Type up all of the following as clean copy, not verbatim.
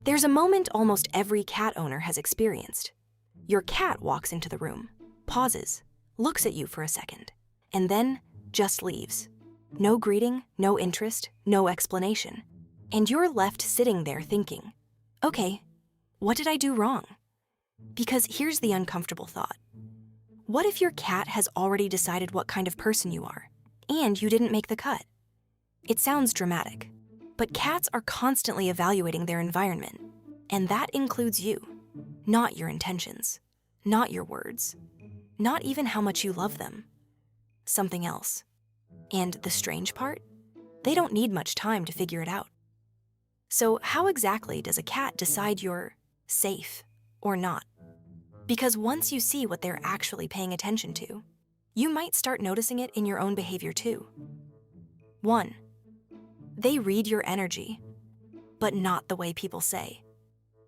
There's a moment almost every cat owner has experienced. Your cat walks into the room, pauses, looks at you for a second, and then just leaves. No greeting, no interest, no explanation. And you're left sitting there thinking, okay, what did I do wrong? Because here's the uncomfortable thought. What if your cat has already decided what kind of person you are, and you didn't make the cut? It sounds dramatic, but cats are constantly evaluating their environment, and that includes you, not your intentions, not your words, not even how much you love them. Something else. And the strange part? They don't need much time to figure it out. So how exactly does a cat decide you're safe or not? Because once you see what they're actually paying attention to, you might start noticing it in your own behavior too. 1. They read your energy, but not the way people say.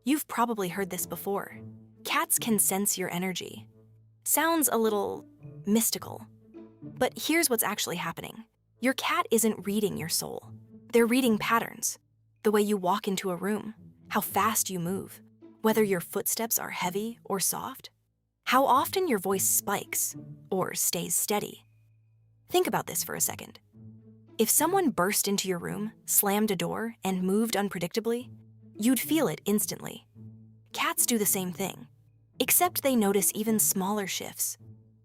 You've probably heard this before. Cats can sense your energy. Sounds a little mystical. But here's what's actually happening. Your cat isn't reading your soul. They're reading patterns. The way you walk into a room, how fast you move, whether your footsteps are heavy or soft, how often your voice spikes or stays steady. Think about this for a second. If someone burst into your room, slammed a door, and moved unpredictably, you'd feel it instantly. Cats do the same thing, except they notice even smaller shifts.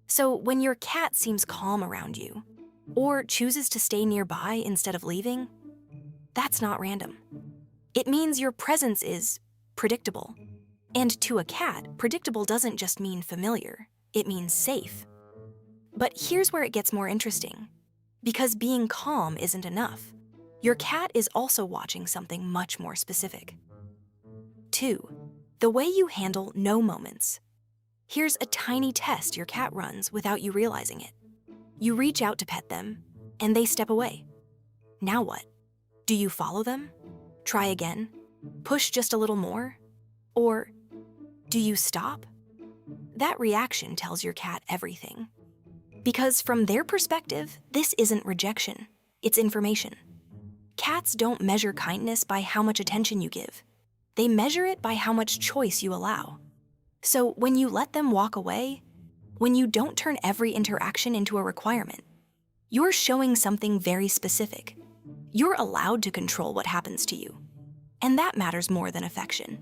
So when your cat seems calm around you, or chooses to stay nearby instead of leaving, that's not random. It means your presence is predictable. And to a cat, predictable doesn't just mean familiar, it means safe. But here's where it gets more interesting. Because being calm isn't enough. Your cat is also watching something much more specific. 2. The way you handle no moments. Here's a tiny test your cat runs without you realizing it. You reach out to pet them, and they step away. Now what? Do you follow them? Try again? Push just a little more? Or do you stop? That reaction tells your cat everything. Because from their perspective, this isn't rejection, it's information. Cats don't measure kindness by how much attention you give. They measure it by how much choice you allow. So when you let them walk away, when you don't turn every interaction into a requirement, you're showing something very specific. You're allowed to control what happens to you. And that matters more than affection.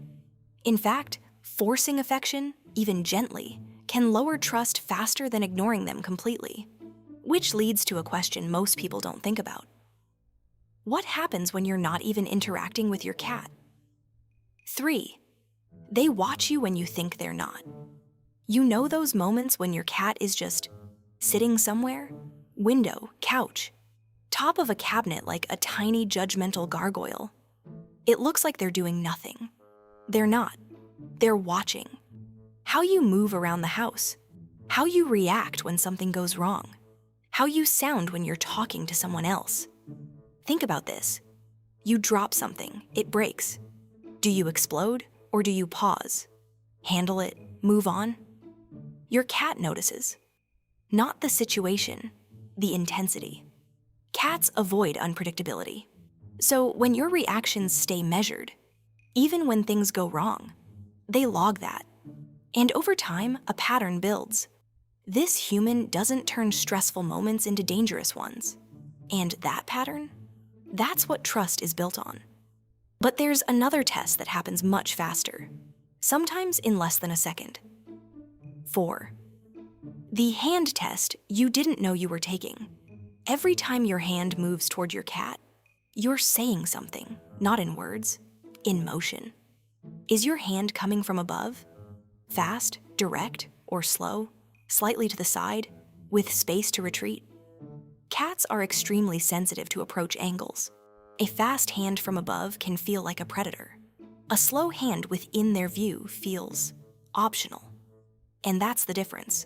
In fact, forcing affection, even gently, can lower trust faster than ignoring them completely. Which leads to a question most people don't think about. What happens when you're not even interacting with your cat? 3. They watch you when you think they're not. You know those moments when your cat is just sitting somewhere? Window, couch, top of a cabinet like a tiny judgmental gargoyle. It looks like they're doing nothing. They're not. They're watching. How you move around the house. How you react when something goes wrong. How you sound when you're talking to someone else. Think about this. You drop something, it breaks. Do you explode or do you pause? Handle it, move on? Your cat notices. Not the situation, the intensity. Cats avoid unpredictability. So when your reactions stay measured, even when things go wrong, they log that. And over time, a pattern builds. This human doesn't turn stressful moments into dangerous ones. And that pattern? That's what trust is built on. But there's another test that happens much faster, sometimes in less than a second. 4. The hand test you didn't know you were taking. Every time your hand moves toward your cat, you're saying something, not in words, in motion. Is your hand coming from above? Fast, direct, or slow, slightly to the side, with space to retreat? Cats are extremely sensitive to approach angles. A fast hand from above can feel like a predator. A slow hand within their view feels optional. And that's the difference.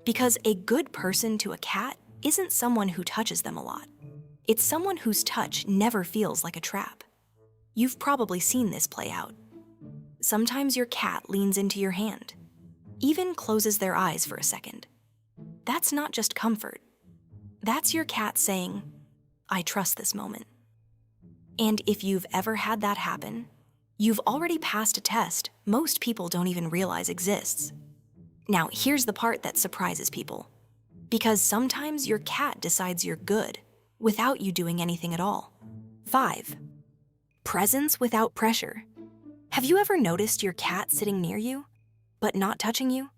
Because a good person to a cat isn't someone who touches them a lot. It's someone whose touch never feels like a trap. You've probably seen this play out. Sometimes your cat leans into your hand, even closes their eyes for a second. That's not just comfort. That's your cat saying, I trust this moment. And if you've ever had that happen, You've already passed a test most people don't even realize exists. Now, here's the part that surprises people. Because sometimes your cat decides you're good without you doing anything at all. 5. Presence without pressure. Have you ever noticed your cat sitting near you, but not touching you?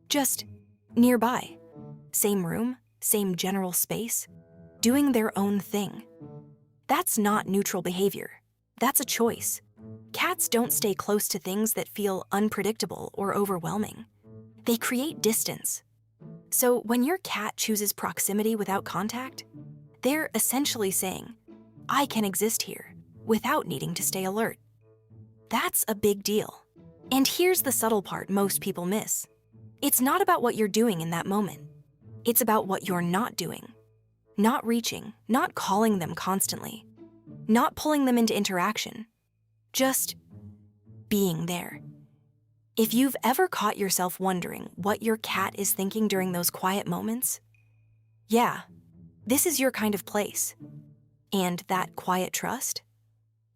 Just nearby. Same room, same general space, doing their own thing. That's not neutral behavior. That's a choice. Cats don't stay close to things that feel unpredictable or overwhelming. They create distance. So when your cat chooses proximity without contact, they're essentially saying, I can exist here without needing to stay alert. That's a big deal. And here's the subtle part most people miss. It's not about what you're doing in that moment. It's about what you're not doing. Not reaching, not calling them constantly, not pulling them into interaction. Just being there. If you've ever caught yourself wondering what your cat is thinking during those quiet moments, yeah, this is your kind of place. And that quiet trust,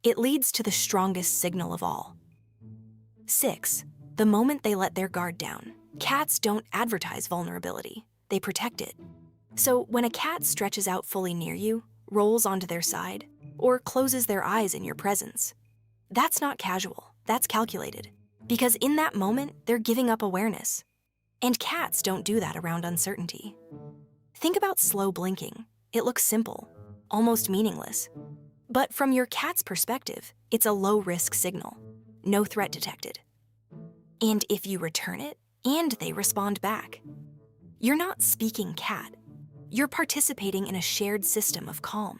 it leads to the strongest signal of all. 6. The moment they let their guard down. Cats don't advertise vulnerability, they protect it. So when a cat stretches out fully near you, rolls onto their side, or closes their eyes in your presence, that's not casual, that's calculated. Because in that moment, they're giving up awareness. And cats don't do that around uncertainty. Think about slow blinking. It looks simple, almost meaningless. But from your cat's perspective, it's a low-risk signal. No threat detected. And if you return it, and they respond back, you're not speaking cat. You're participating in a shared system of calm.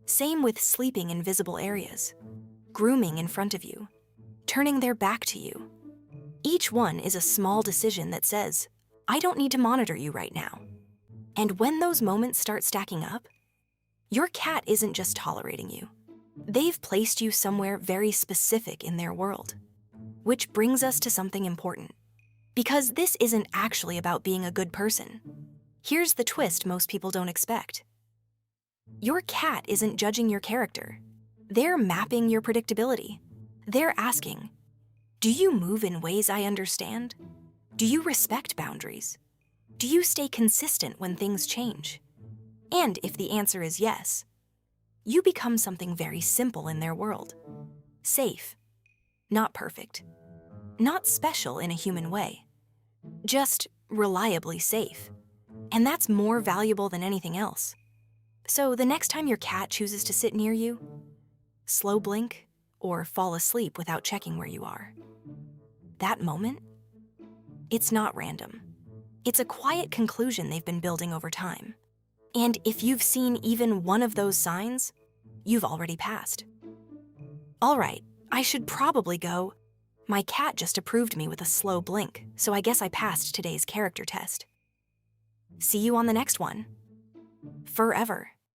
Same with sleeping in visible areas, grooming in front of you, turning their back to you. Each one is a small decision that says, I don't need to monitor you right now. And when those moments start stacking up, your cat isn't just tolerating you. They've placed you somewhere very specific in their world. Which brings us to something important. Because this isn't actually about being a good person. Here's the twist most people don't expect. Your cat isn't judging your character. They're mapping your predictability. They're asking, do you move in ways I understand? Do you respect boundaries? Do you stay consistent when things change? And if the answer is yes, you become something very simple in their world. Safe, not perfect, not special in a human way, just reliably safe. And that's more valuable than anything else. So the next time your cat chooses to sit near you, slow blink, or fall asleep without checking where you are. That moment, it's not random. It's a quiet conclusion they've been building over time. And if you've seen even one of those signs, you've already passed. All right, I should probably go. My cat just approved me with a slow blink, so I guess I passed today's character test. See you on the next one. FurEver.